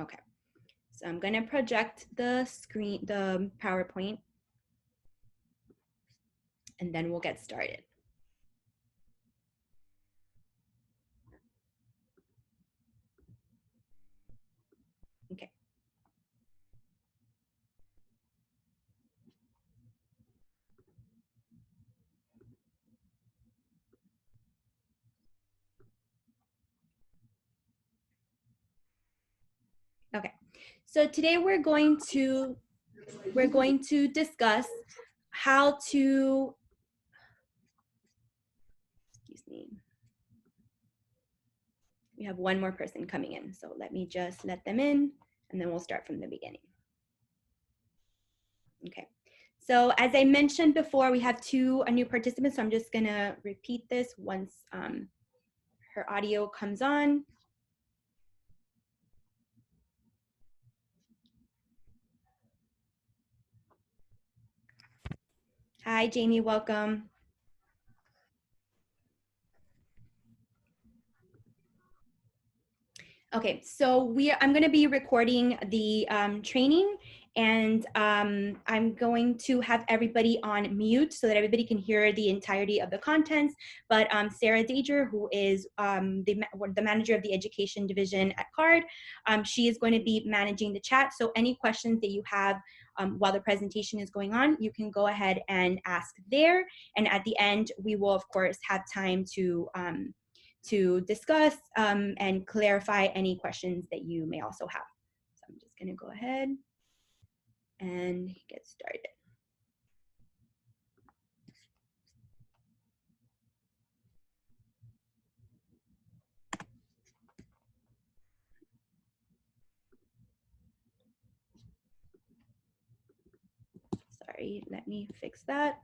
Okay, so I'm gonna project the screen, the PowerPoint, and then we'll get started. Okay. Okay, so today we're going to discuss how to, excuse me, we have one more person coming in, so let me just let them in and then we'll start from the beginning. Okay, so as I mentioned before, we have two new participants, so I'm just gonna repeat this once her audio comes on. Hi, Jamie, welcome. Okay, so I'm going to be recording the training, and I'm going to have everybody on mute so that everybody can hear the entirety of the contents. But Sarah Dager, who is the manager of the education division at CARD, she is going to be managing the chat. So any questions that you have while the presentation is going on, you can go ahead and ask there. And at the end, we will, of course, have time to discuss and clarify any questions that you may also have. So I'm just going to go ahead and get started. Sorry, let me fix that.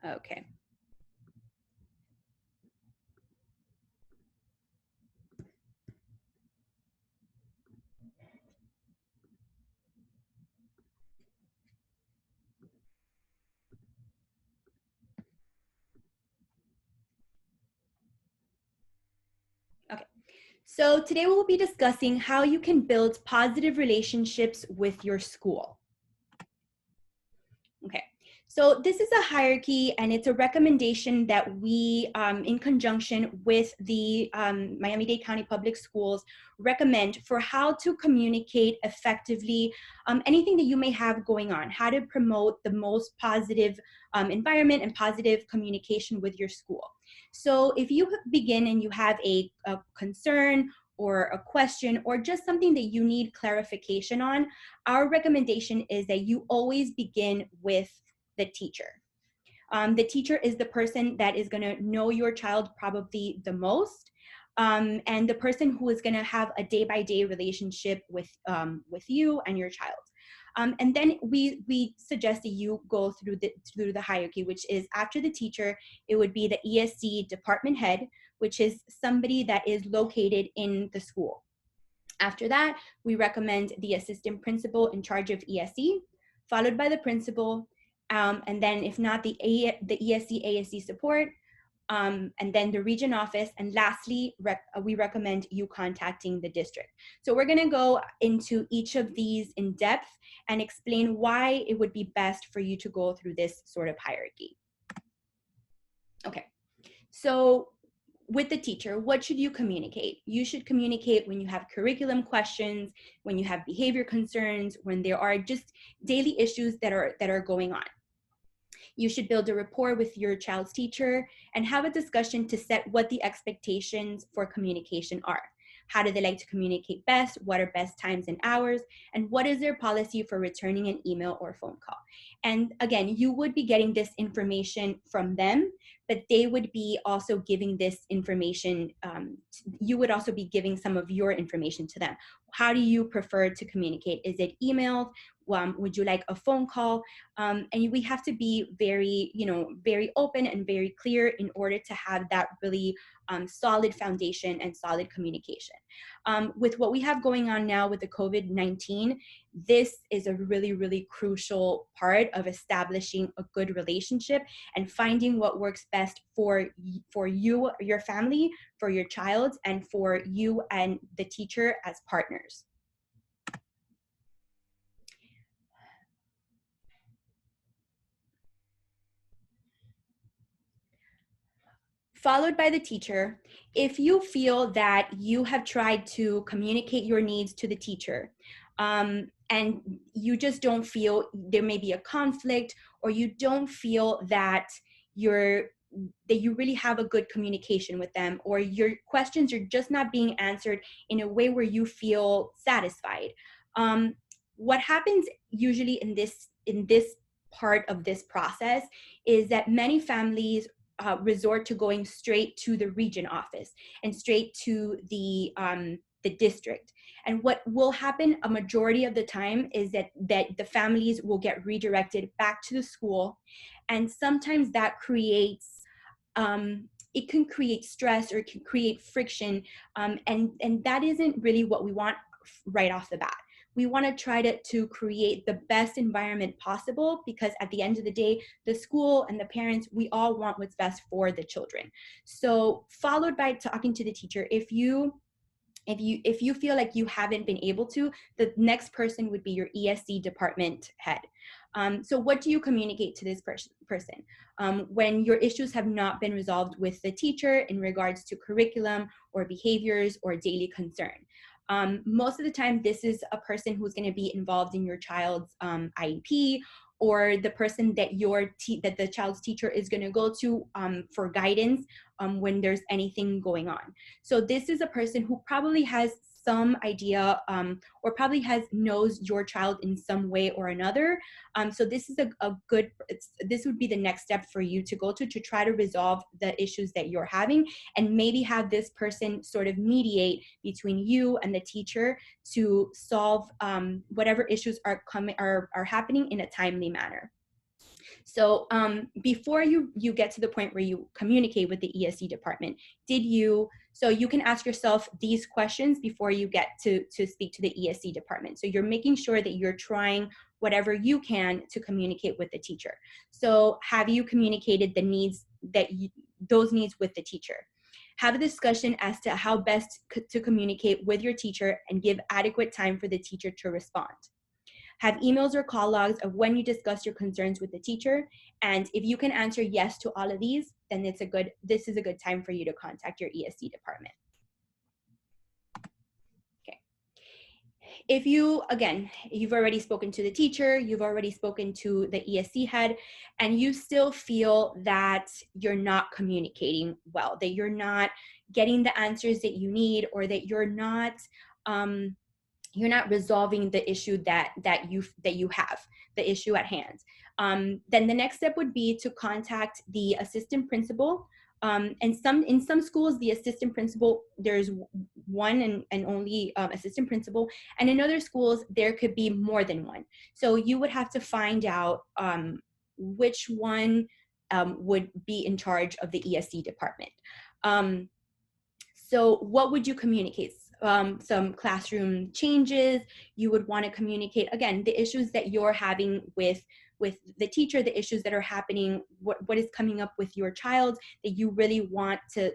Okay. Okay. So today we'll be discussing how you can build positive relationships with your school. Okay, so this is a hierarchy and it's a recommendation that we, in conjunction with the Miami-Dade County Public Schools, recommend for how to communicate effectively anything that you may have going on, how to promote the most positive environment and positive communication with your school. So if you begin and you have a concern or a question or just something that you need clarification on, our recommendation is that you always begin with the teacher. The teacher is the person that is going to know your child probably the most, and the person who is going to have a day-by-day relationship with you and your child. And then we suggest that you go through the hierarchy, which is after the teacher, it would be the ESC department head, which is somebody that is located in the school. After that, we recommend the assistant principal in charge of ESE, followed by the principal, and then if not, the ESC, ASC support, and then the region office, and lastly, we recommend you contacting the district. So we're gonna go into each of these in depth and explain why it would be best for you to go through this sort of hierarchy. Okay, so with the teacher, what should you communicate? You should communicate when you have curriculum questions, when you have behavior concerns, when there are just daily issues that are going on. You should build a rapport with your child's teacher and have a discussion to set what the expectations for communication are. How do they like to communicate best? What are best times and hours? And what is their policy for returning an email or phone call? And again, you would be getting this information from them, but they would be also giving this information, you would also be giving some of your information to them. How do you prefer to communicate? Is it emails? would you like a phone call? And we have to be very, very open and very clear in order to have that really solid foundation and solid communication. With what we have going on now with the COVID-19, this is a really, really crucial part of establishing a good relationship and finding what works best for you, your family, for your child, and for you and the teacher as partners. Followed by the teacher. If you feel that you have tried to communicate your needs to the teacher, and you just don't feel, there may be a conflict, or you don't feel that you really have a good communication with them, or your questions are just not being answered in a way where you feel satisfied. What happens usually in this part of this process is that many families resort to going straight to the region office and straight to the district. And what will happen a majority of the time is that the families will get redirected back to the school, and sometimes that creates it can create stress, or it can create friction, and that isn't really what we want right off the bat. We want to try to create the best environment possible, because at the end of the day, the school and the parents, we all want what's best for the children. So followed by talking to the teacher. If you feel like you haven't been able to, the next person would be your ESC department head. So what do you communicate to this person? When your issues have not been resolved with the teacher in regards to curriculum or behaviors or daily concern. Most of the time, this is a person who's going to be involved in your child's IEP, or the person that that the child's teacher is going to go to for guidance when there's anything going on. So this is a person who probably has some idea, or probably knows your child in some way or another. So this is this would be the next step for you to go to try to resolve the issues that you're having, and maybe have this person sort of mediate between you and the teacher to solve whatever issues are happening in a timely manner. So before you get to the point where you communicate with the ESC department, so you can ask yourself these questions before you get to speak to the ESC department. So you're making sure that you're trying whatever you can to communicate with the teacher. So have you communicated those needs with the teacher? Have a discussion as to how best to communicate with your teacher, and give adequate time for the teacher to respond. Have emails or call logs of when you discuss your concerns with the teacher. And if you can answer yes to all of these, then this is a good time for you to contact your ESC department. Okay. If you've already spoken to the teacher, you've already spoken to the ESC head, and you still feel that you're not communicating well, that you're not getting the answers that you need, or that you're not resolving the issue that you have, the issue at hand, then the next step would be to contact the assistant principal. And in some schools, the assistant principal, there's one and only assistant principal, and in other schools there could be more than one. So you would have to find out which one would be in charge of the ESC department. So what would you communicate? Some classroom changes. You would want to communicate, again, the issues that you're having with the teacher, the issues that are happening, what is coming up with your child that you really want to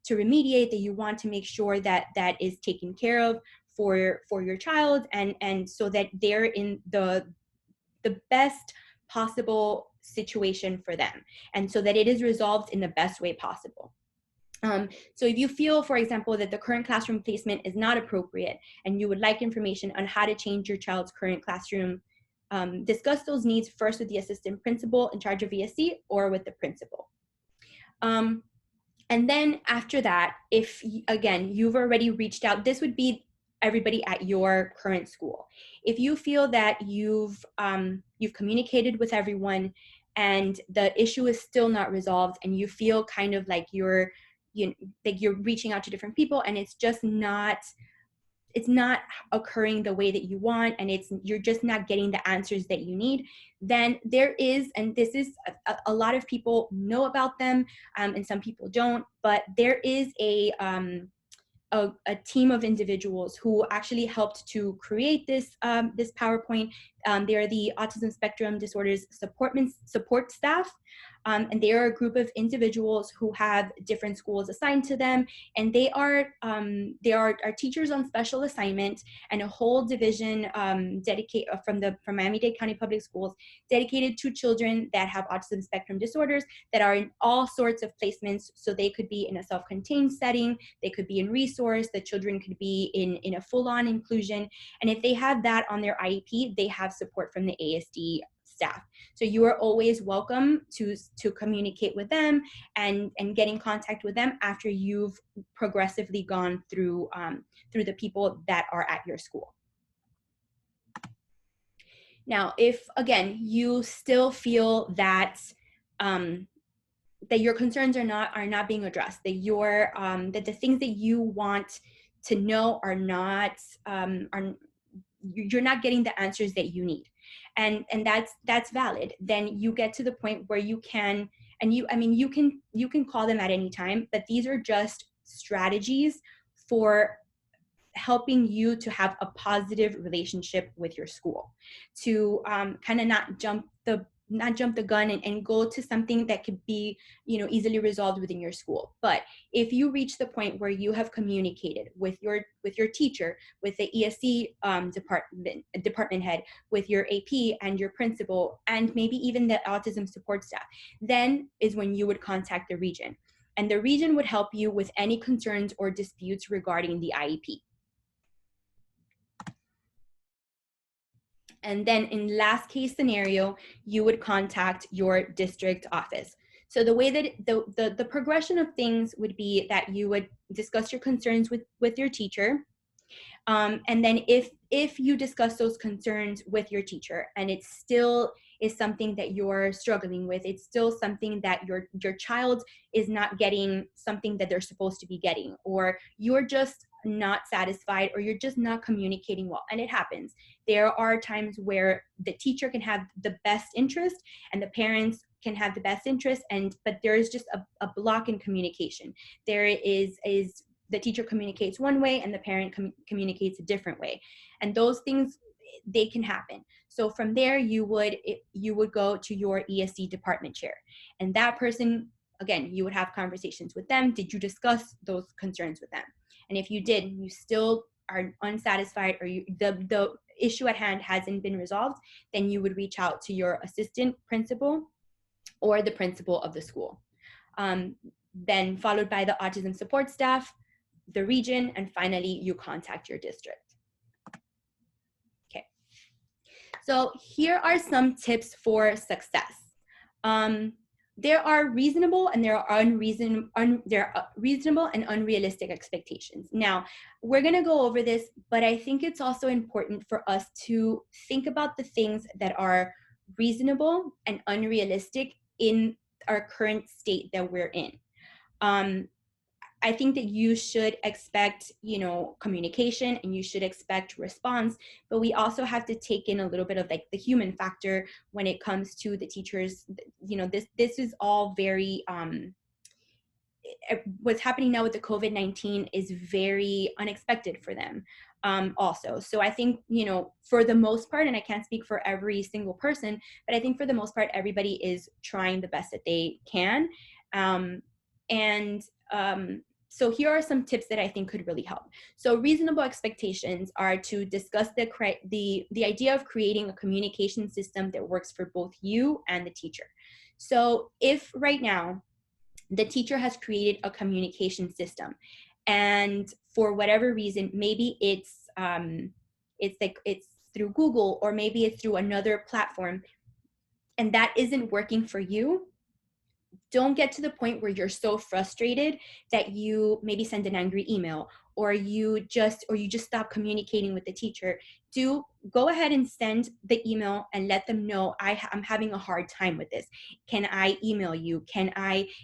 remediate, that you want to make sure that is taken care of for your child, and so that they're in the best possible situation for them, and so that it is resolved in the best way possible. So if you feel, for example, that the current classroom placement is not appropriate, and you would like information on how to change your child's current classroom, discuss those needs first with the assistant principal in charge of ESC, or with the principal. And then after that, if, again, you've already reached out, this would be everybody at your current school. If you feel that you've communicated with everyone and the issue is still not resolved, and you feel kind of like you're reaching out to different people and it's just not it's not occurring the way that you want, and you're just not getting the answers that you need, then there is, and this is a lot of people know about them, and some people don't, but there is a team of individuals who actually helped to create this PowerPoint. They are the Autism Spectrum Disorders support staff, and they are a group of individuals who have different schools assigned to them, and they are teachers on special assignment, and a whole division dedicated from Miami-Dade County Public Schools dedicated to children that have autism spectrum disorders that are in all sorts of placements. So they could be in a self-contained setting, they could be in resource, the children could be in a full-on inclusion, and if they have that on their IEP, they have support from the ASD staff. So you are always welcome to communicate with them and get in contact with them after you've progressively gone through the people that are at your school. Now, if again you still feel that that your concerns are not being addressed, that that the things that you want to know are not you're not getting the answers that you need, and that's valid, then you get to the point where you can, and you can call them at any time, but these are just strategies for helping you to have a positive relationship with your school, to kind of not jump the gun and go to something that could be easily resolved within your school. But if you reach the point where you have communicated with your teacher, with the ESC department head, with your AP and your principal, and maybe even the autism support staff, then is when you would contact the region, and the region would help you with any concerns or disputes regarding the IEP. And then in last case scenario, you would contact your district office. So the way that the progression of things would be that you would discuss your concerns with your teacher. And then if you discuss those concerns with your teacher and it still is something that you're struggling with, it's still something that your child is not getting something that they're supposed to be getting, or you're just not satisfied, or you're just not communicating well, and it happens. There are times where the teacher can have the best interest and the parents can have the best interest, but there is just a block in communication. There is the teacher communicates one way and the parent communicates a different way, and those things, they can happen. So from there, you would go to your ESC department chair, and that person, again, you would have conversations with them. Did you discuss those concerns with them? And if you did, you still are unsatisfied, or the issue at hand hasn't been resolved, then you would reach out to your assistant principal or the principal of the school. Then followed by the autism support staff, the region, and finally you contact your district. Okay. So here are some tips for success. There are reasonable and there are reasonable and unrealistic expectations. Now, we're going to go over this, but I think it's also important for us to think about the things that are reasonable and unrealistic in our current state that we're in. I think that you should expect, communication, and you should expect response, but we also have to take in a little bit of like the human factor when it comes to the teachers. This is all very, what's happening now with the COVID-19 is very unexpected for them also. So I think, for the most part, and I can't speak for every single person, but I think for the most part, everybody is trying the best that they can. So here are some tips that I think could really help. So reasonable expectations are to discuss the idea of creating a communication system that works for both you and the teacher. So if right now the teacher has created a communication system, and for whatever reason, maybe it's through Google, or maybe it's through another platform, and that isn't working for you, don't get to the point where you're so frustrated that you maybe send an angry email, or you just stop communicating with the teacher. Go ahead and send the email and let them know, I'm having a hard time with this. Can I email you?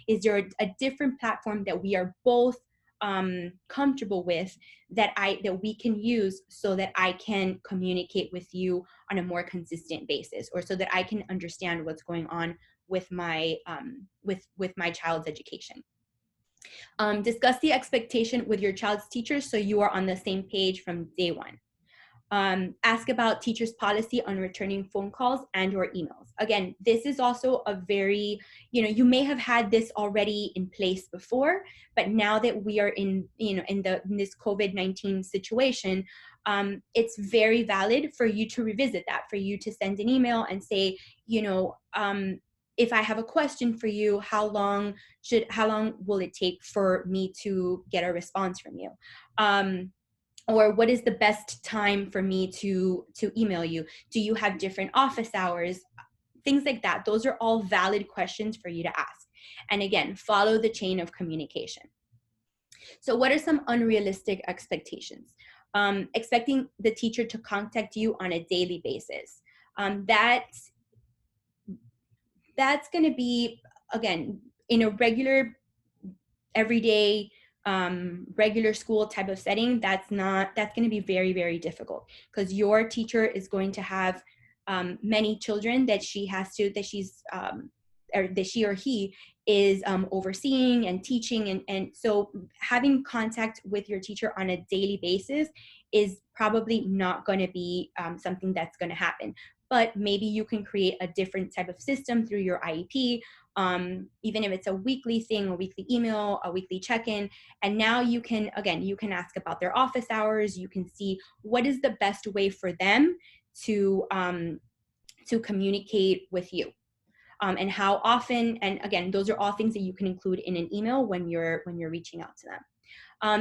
Is there a different platform that we are both comfortable with that we can use so that I can communicate with you on a more consistent basis, or so that I can understand what's going on with my with my child's education. Discuss the expectation with your child's teacher so you are on the same page from day one. Ask about teachers' policy on returning phone calls and or emails. Again, this is also a very, you may have had this already in place before, but now that we are in this COVID-19 situation, it's very valid for you to revisit that, for you to send an email and say, if I have a question for you, how long will it take for me to get a response from you? Or what is the best time for me to email you? Do you have different office hours? Things like that. Those are all valid questions for you to ask. And again, follow the chain of communication. So what are some unrealistic expectations? Expecting the teacher to contact you on a daily basis. That's going to be, again, in a regular, everyday, regular school type of setting. That's going to be very, very difficult, because your teacher is going to have many children that she or he is overseeing and teaching, and so having contact with your teacher on a daily basis is probably not going to be something that's going to happen. But maybe you can create a different type of system through your IEP, even if it's a weekly thing, a weekly email, a weekly check-in. And now you can ask about their office hours. You can see what is the best way for them to communicate with you, and how often. And again, those are all things that you can include in an email when you're reaching out to them.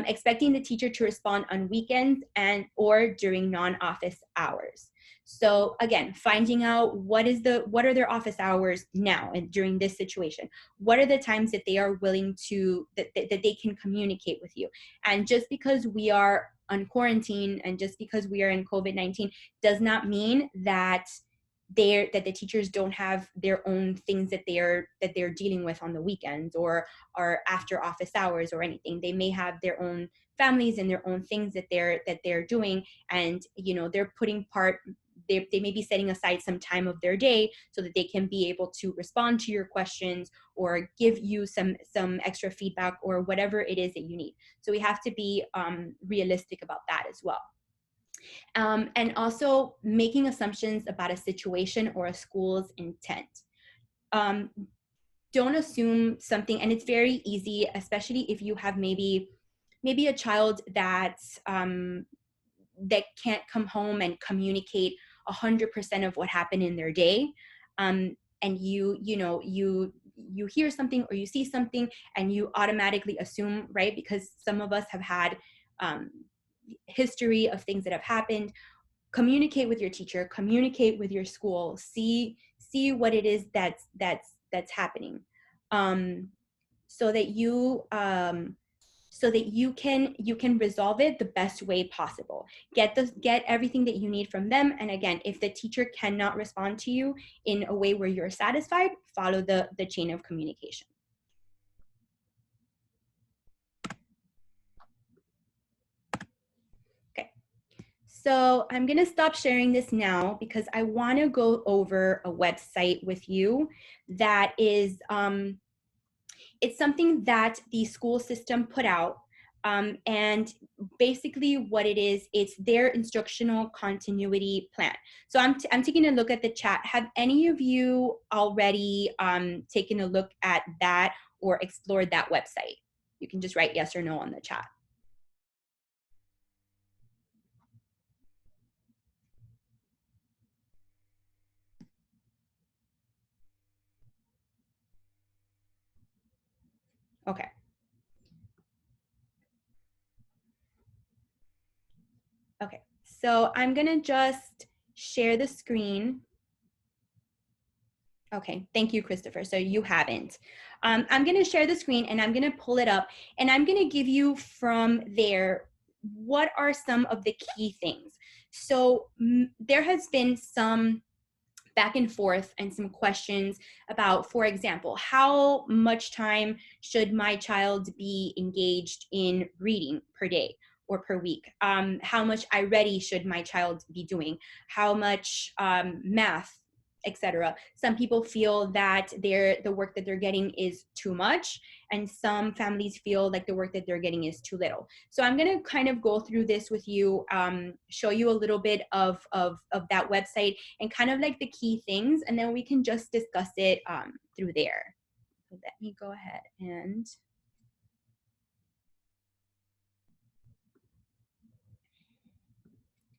Expecting the teacher to respond on weekends and or during non-office hours. So again, finding out what are their office hours now and during this situation. What are the times that they are willing to, that they can communicate with you? And just because we are on quarantine and just because we are in COVID-19 does not mean that the teachers don't have their own things that they're dealing with on the weekends or after office hours or anything. They may have their own families and their own things that they're doing, and they're putting part. They may be setting aside some time of their day so that they can be able to respond to your questions or give you some extra feedback or whatever it is that you need. So we have to be realistic about that as well. And also making assumptions about a situation or a school's intent. Don't assume something, and it's very easy, especially if you have maybe a child that's that can't come home and communicate 100% of what happened in their day, and you hear something or you see something and you automatically assume, right? Because some of us have had history of things that have happened. Communicate with your teacher, communicate with your school, see what it is that's happening, so that you can resolve it the best way possible. Get everything that you need from them. And again, if the teacher cannot respond to you in a way where you're satisfied, follow the chain of communication. Okay, so I'm gonna stop sharing this now because I wanna go over a website with you that is, it's something that the school system put out. And basically what it is, it's their instructional continuity plan. So I'm taking a look at the chat. Have any of you already taken a look at that or explored that website? You can just write yes or no on the chat. Okay. Okay, so I'm gonna just share the screen. Okay, thank you, Christopher. So you haven't. I'm gonna share the screen and I'm gonna pull it up and I'm gonna give you from there what are some of the key things. So there has been some back and forth and some questions about, for example, how much time should my child be engaged in reading per day or per week? How much iReady should my child be doing? How much math, etc. Some people feel that the work that they're getting is too much, and some families feel like the work that they're getting is too little. So I'm going to kind of go through this with you, show you a little bit of that website and kind of like the key things, and then we can just discuss it through there. So let me go ahead and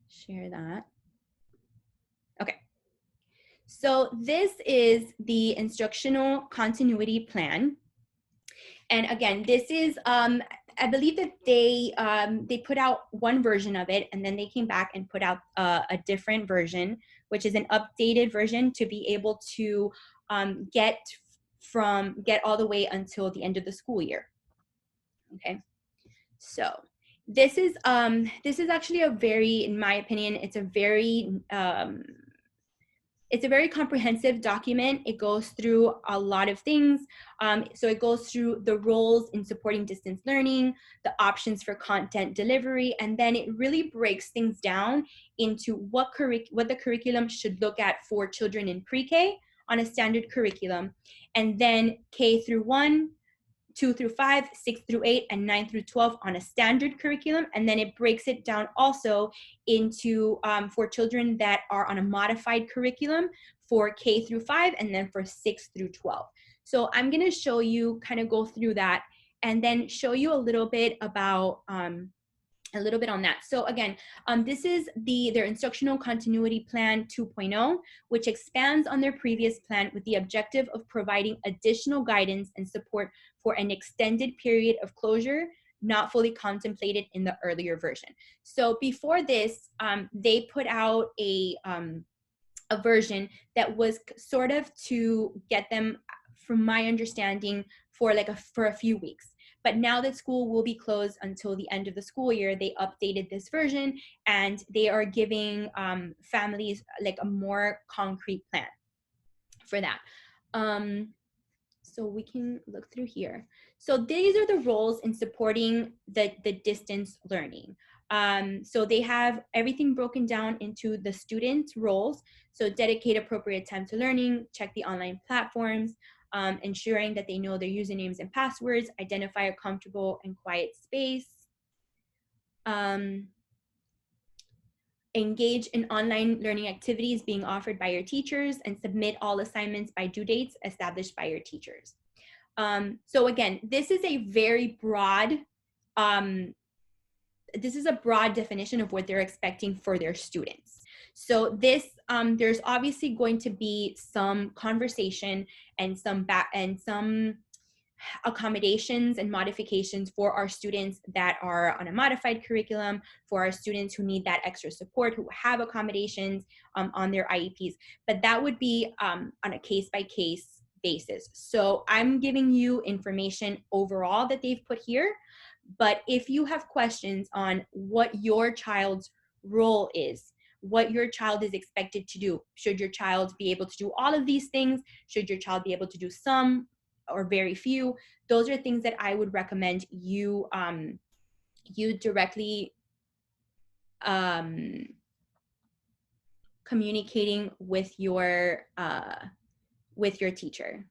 share that. Okay. So this is the instructional continuity plan. And again, this is, I believe that they put out one version of it, and then they came back and put out a different version, which is an updated version to be able to get all the way until the end of the school year. Okay, so this is actually a very, in my opinion, it's a very comprehensive document. It goes through a lot of things. So it goes through the roles in supporting distance learning, the options for content delivery, and then it really breaks things down into what the curriculum should look at for children in pre-K on a standard curriculum, and then K through 1, 2 through 5, 6 through 8, and 9 through 12 on a standard curriculum. And then it breaks it down also into for children that are on a modified curriculum for K through 5, and then for 6 through 12. So I'm going to show you, kind of go through that, and then show you a little bit about on that. So again, this is their instructional continuity plan 2.0, which expands on their previous plan with the objective of providing additional guidance and support for an extended period of closure not fully contemplated in the earlier version. So before this, they put out a version that was sort of to get them, from my understanding, for a few weeks. But now that school will be closed until the end of the school year, they updated this version, and they are giving families like a more concrete plan for that. So we can look through here. So these are the roles in supporting the distance learning. So they have everything broken down into the student roles. So dedicate appropriate time to learning, check the online platforms, ensuring that they know their usernames and passwords, identify a comfortable and quiet space, engage in online learning activities being offered by your teachers, and submit all assignments by due dates established by your teachers. So again, this is a very broad, definition of what they're expecting for their students. So this, there's obviously going to be some conversation and some accommodations and modifications for our students that are on a modified curriculum, for our students who need that extra support, who have accommodations on their IEPs, but that would be on a case-by-case basis. So I'm giving you information overall that they've put here, but if you have questions on what your child's role is, what your child is expected to do, should your child be able to do all of these things? Should your child be able to do some or very few? Those are things that I would recommend you directly communicating with your teacher.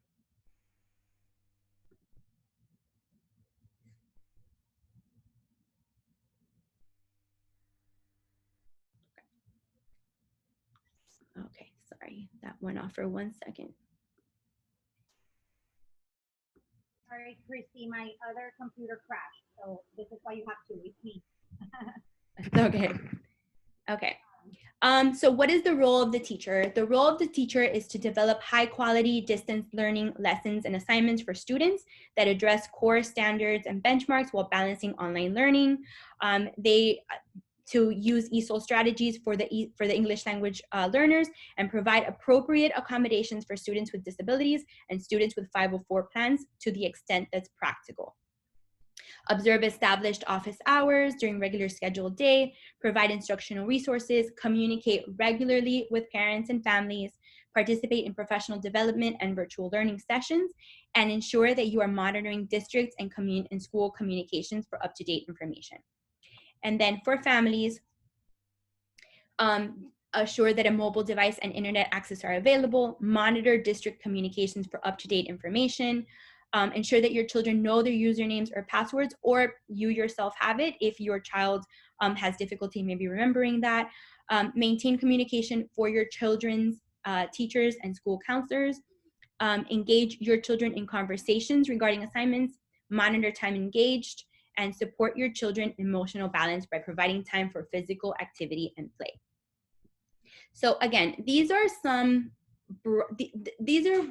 Okay, sorry, that went off for 1 second. Sorry, Christy, my other computer crashed, so this is why you have to with me. Okay. Okay. So what is the role of the teacher? The role of the teacher is to develop high quality distance learning lessons and assignments for students that address core standards and benchmarks while balancing online learning. To use ESOL strategies for the English language learners, and provide appropriate accommodations for students with disabilities and students with 504 plans to the extent that's practical. Observe established office hours during regular scheduled day, provide instructional resources, communicate regularly with parents and families, participate in professional development and virtual learning sessions, and ensure that you are monitoring districts and school communications for up-to-date information. And then for families, assure that a mobile device and internet access are available, monitor district communications for up-to-date information, ensure that your children know their usernames or passwords, or you yourself have it if your child has difficulty maybe remembering that. Maintain communication for your children's teachers and school counselors. Engage your children in conversations regarding assignments, monitor time engaged, and support your children's emotional balance by providing time for physical activity and play. So again, these are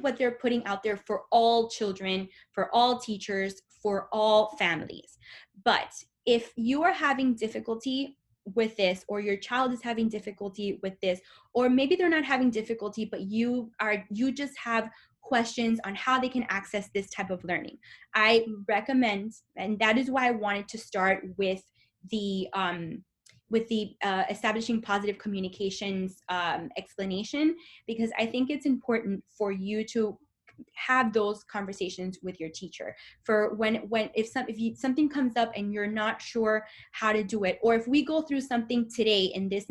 what they're putting out there for all children, for all teachers, for all families. But if you are having difficulty with this, or your child is having difficulty with this, or maybe they're not having difficulty, but you just have questions on how they can access this type of learning, I recommend, and that is why I wanted to start with the establishing positive communications explanation, because I think it's important for you to have those conversations with your teacher for if something comes up and you're not sure how to do it, or if we go through something today in this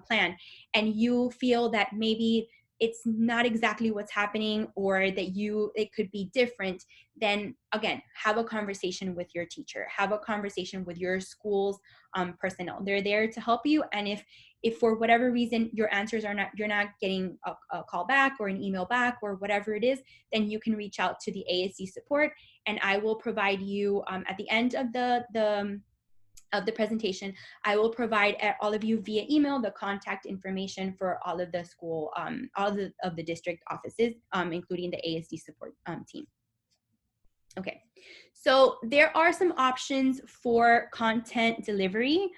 plan and you feel that maybe it's not exactly what's happening, or that it could be different, then again, have a conversation with your teacher, have a conversation with your school's personnel. They're there to help you. And if for whatever reason you're not getting a call back or an email back or whatever it is, then you can reach out to the ASD support, and I will provide you at the end of the presentation, I will provide all of you via email the contact information for all of the school, all of the district offices, including the ASD support team. Okay, so there are some options for content delivery.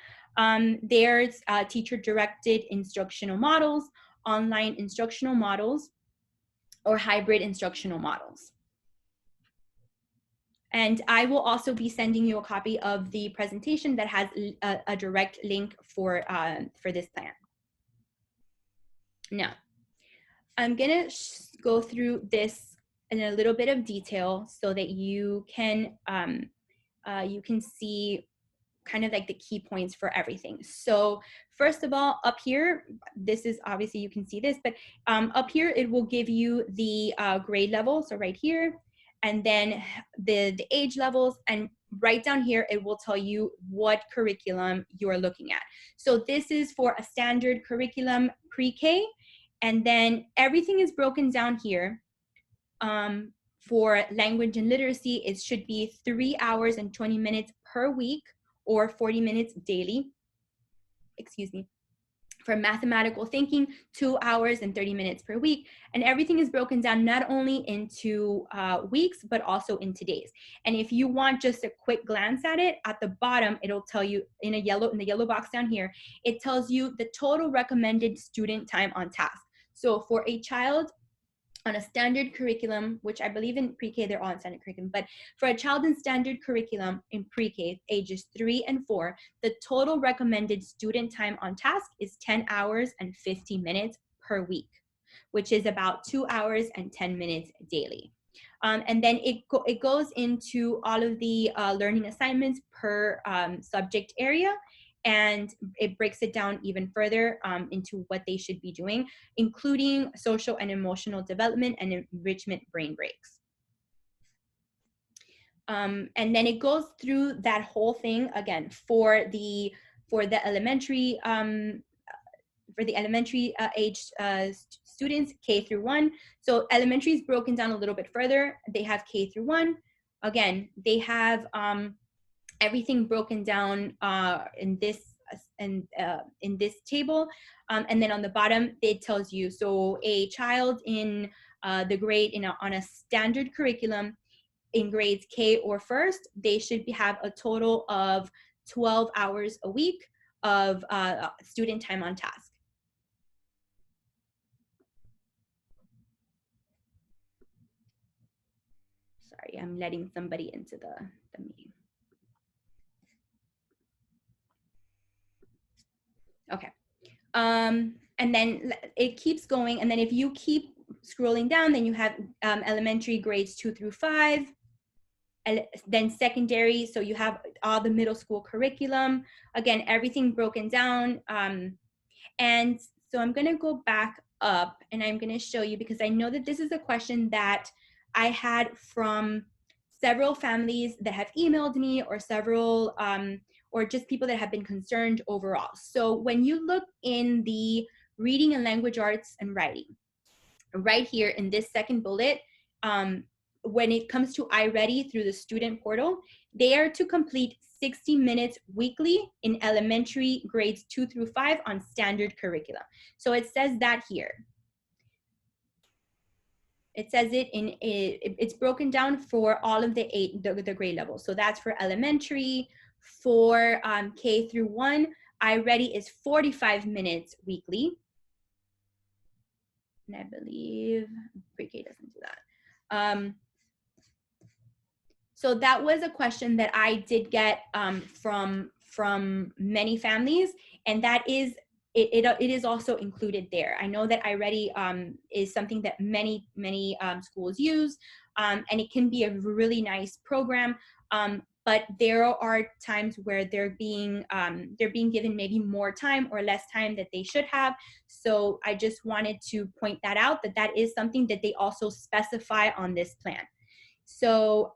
There's teacher-directed instructional models, online instructional models, or hybrid instructional models. And I will also be sending you a copy of the presentation that has a direct link for this plan. Now, I'm gonna go through this in a little bit of detail so that you can see kind of like the key points for everything. So first of all, up here, this is obviously you can see this, but up here it will give you the grade level. So right here, and then the age levels, and right down here it will tell you what curriculum you are looking at. So this is for a standard curriculum pre-K, and then everything is broken down here. For language and literacy, it should be 3 hours and 20 minutes per week, or 40 minutes daily. Excuse me. For mathematical thinking, 2 hours and 30 minutes per week. And everything is broken down not only into weeks, but also into days. And if you want just a quick glance at it, at the bottom, it'll tell you in the yellow box down here, it tells you the total recommended student time on task. So for a child on a standard curriculum, which I believe in pre-K, they're all on standard curriculum, but for a child in standard curriculum in pre-K, ages 3 and 4, the total recommended student time on task is 10 hours and 50 minutes per week, which is about 2 hours and 10 minutes daily. And then it goes into all of the learning assignments per subject area, and it breaks it down even further into what they should be doing, including social and emotional development and enrichment brain breaks. And then it goes through that whole thing again for the elementary age students, K through 1. So elementary is broken down a little bit further. They have K through 1. Again, they have everything broken down in this table, and then on the bottom it tells you, so a child in the grade on a standard curriculum in grades K or first, they should have a total of 12 hours a week of student time on task. Sorry, I'm letting somebody into the meeting. Okay. And then it keeps going. And then if you keep scrolling down, then you have elementary grades 2 through 5, then secondary. So you have all the middle school curriculum. Again, everything broken down. And so I'm going to go back up and I'm going to show you, because I know that this is a question that I had from several families that have emailed me, or several, or just people that have been concerned overall. So when you look in the reading and language arts and writing, right here in this second bullet, when it comes to iReady through the student portal, they are to complete 60 minutes weekly in elementary grades 2 through 5 on standard curriculum. So it says that here. It says it's broken down for all of the grade levels. So that's for elementary, for K through 1. iReady is 45 minutes weekly. And I believe pre-K doesn't do that. So that was a question that I did get from many families, and that is it is also included there. I know that iReady is something that many schools use, and it can be a really nice program. But there are times where they're being given maybe more time or less time that they should have. So I just wanted to point that out, that is something that they also specify on this plan. So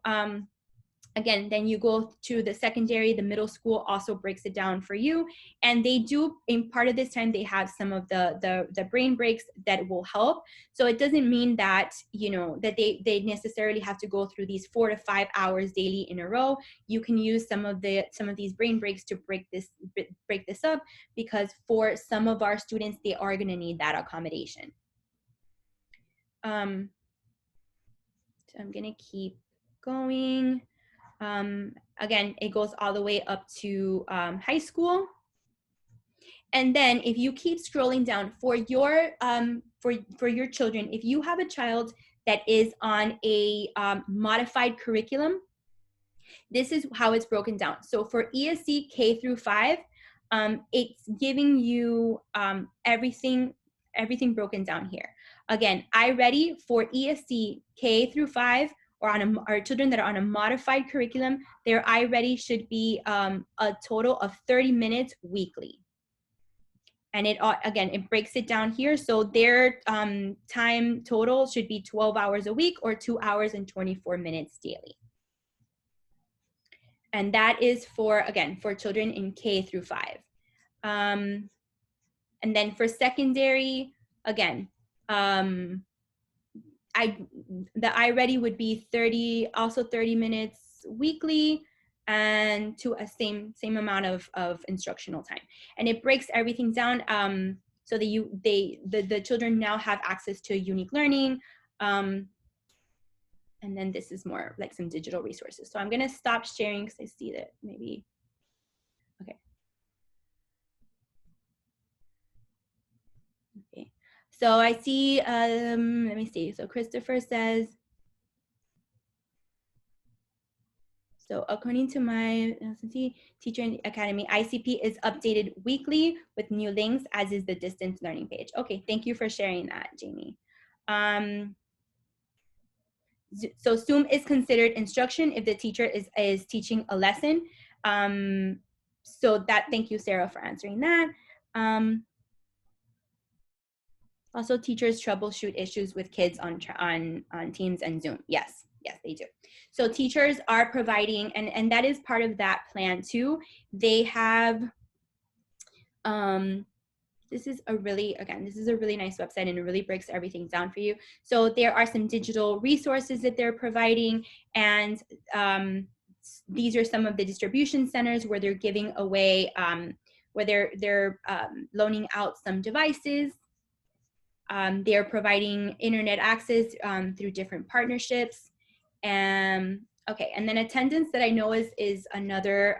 again, then you go to the secondary, the middle school also breaks it down for you. And they do, in part of this time, they have some of the brain breaks that will help. So it doesn't mean that, that they necessarily have to go through these 4 to 5 hours daily in a row. You can use some of these brain breaks to break this up, because for some of our students, they are going to need that accommodation. So I'm going to keep going. Again, it goes all the way up to high school. And then if you keep scrolling down for your children, if you have a child that is on a modified curriculum, this is how it's broken down. So for ESC K through 5, it's giving you everything broken down here. Again, iReady for ESC K through 5, or children that are on a modified curriculum, their iReady should be a total of 30 minutes weekly. And it breaks it down here. So their time total should be 12 hours a week, or 2 hours and 24 minutes daily. And that is for children in K through 5. And then for secondary, again, the iReady would be 30 minutes weekly, and to a same amount of instructional time. And it breaks everything down so that the children now have access to unique learning. And then this is more like some digital resources. So I'm going to stop sharing because I see that maybe, okay. Okay, so I see, let me see. So Christopher says, so according to my teacher in the academy, ICP is updated weekly with new links, as is the distance learning page. Okay, thank you for sharing that, Jamie. So Zoom is considered instruction if the teacher is teaching a lesson. So thank you, Sarah, for answering that. Also, teachers troubleshoot issues with kids on Teams and Zoom. Yes, they do. So teachers are providing, and that is part of that plan too. They have, this is a really nice website, and it really breaks everything down for you. So there are some digital resources that they're providing, and these are some of the distribution centers where they're giving away, where they're loaning out some devices. They're providing internet access through different partnerships. Okay, and then attendance, that I know is another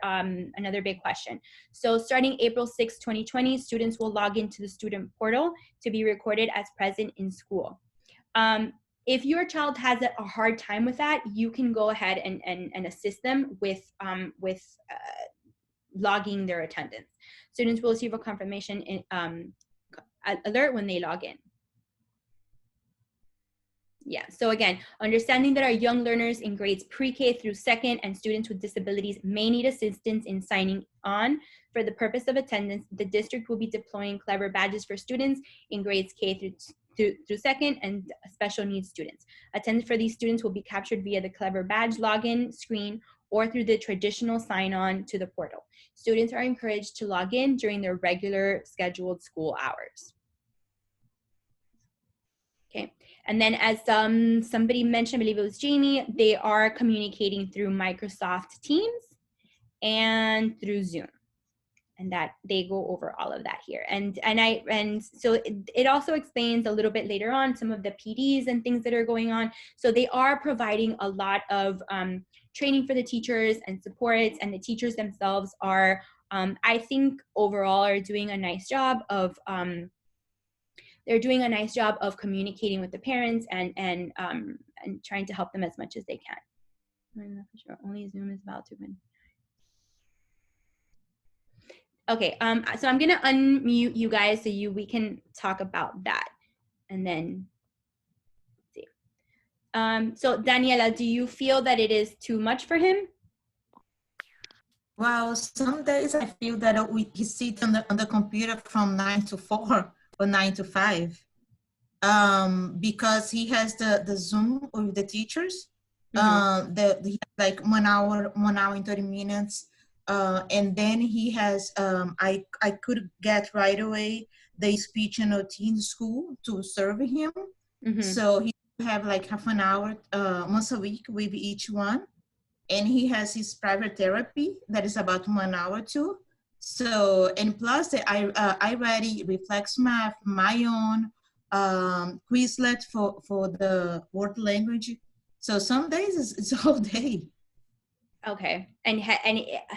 big question. So starting April 6, 2020, students will log into the student portal to be recorded as present in school. If your child has a hard time with that, you can go ahead and assist them with logging their attendance. Students will receive a confirmation alert when they log in. Yeah, so again, understanding that our young learners in grades pre-K through second and students with disabilities may need assistance in signing on. For the purpose of attendance, the district will be deploying clever badges for students in grades K through second and special needs students. Attendance for these students will be captured via the clever badge login screen or through the traditional sign-on to the portal. Students are encouraged to log in during their regular scheduled school hours. Okay, and then as somebody mentioned, I believe it was Jamie, they are communicating through Microsoft Teams and through Zoom, and that they go over all of that here. And so it also explains a little bit later on some of the PDs and things that are going on. So they are providing a lot of training for the teachers and supports, and the teachers themselves are, I think overall, are doing a nice job of they're doing a nice job of communicating with the parents and trying to help them as much as they can. I'm not sure. Only Zoom is about to win. Okay, so I'm gonna unmute you guys so we can talk about that, and then see. So Daniela, do you feel that it is too much for him? Well, some days I feel that he sits on the computer from 9 to 4 or 9 to 5, because he has the Zoom with the teachers. He has like 1 hour and 30 minutes. And then he has, I could get right away the speech and OT in school to serve him. So he have like half an hour once a week with each one. And he has his private therapy that is about 1 hour too. So, and plus I already Reflex Math, my own Quizlet for the word language. So some days it's a whole day. Okay, and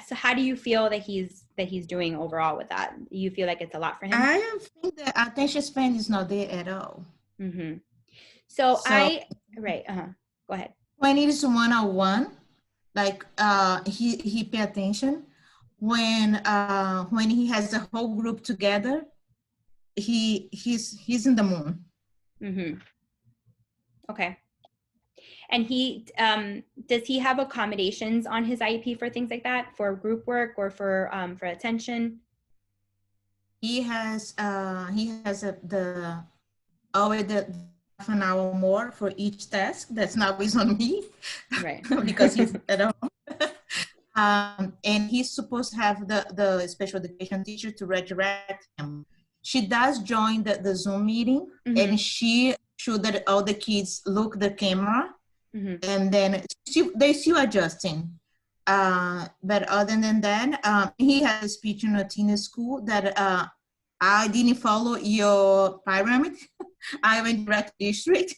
so how do you feel that he's doing overall with that? Do you feel like it's a lot for him? I don't think the attention span is not there at all. So go ahead. When it is one-on-one, like he pay attention. When he has the whole group together, he's in the moon. Okay. And he does he have accommodations on his IEP for things like that, for group work or for attention? He has the half an hour more for each task. That's not always on me, right? Because he's at home. And he's supposed to have the special education teacher to redirect him. She does join the Zoom meeting, and she should that all the kids look the camera, and then they still adjusting. But other than that, he has a speech and routine in school that I didn't follow your pyramid. I went direct district.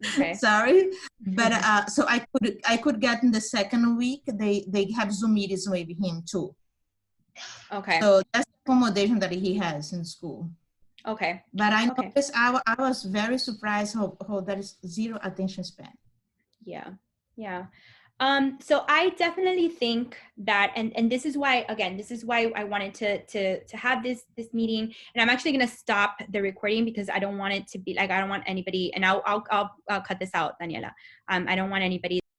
Okay. Sorry, but so I could get in the second week. They have Zoom meetings with him too. Okay. So that's the accommodation that he has in school. Okay. But I noticed I was very surprised how there is zero attention span. Yeah. Yeah. So I definitely think that, and this is why, again, this is why I wanted to have this meeting, and I'm actually going to stop the recording because I don't want it to be like, I don't want anybody, and I'll cut this out, Daniela. I don't want anybody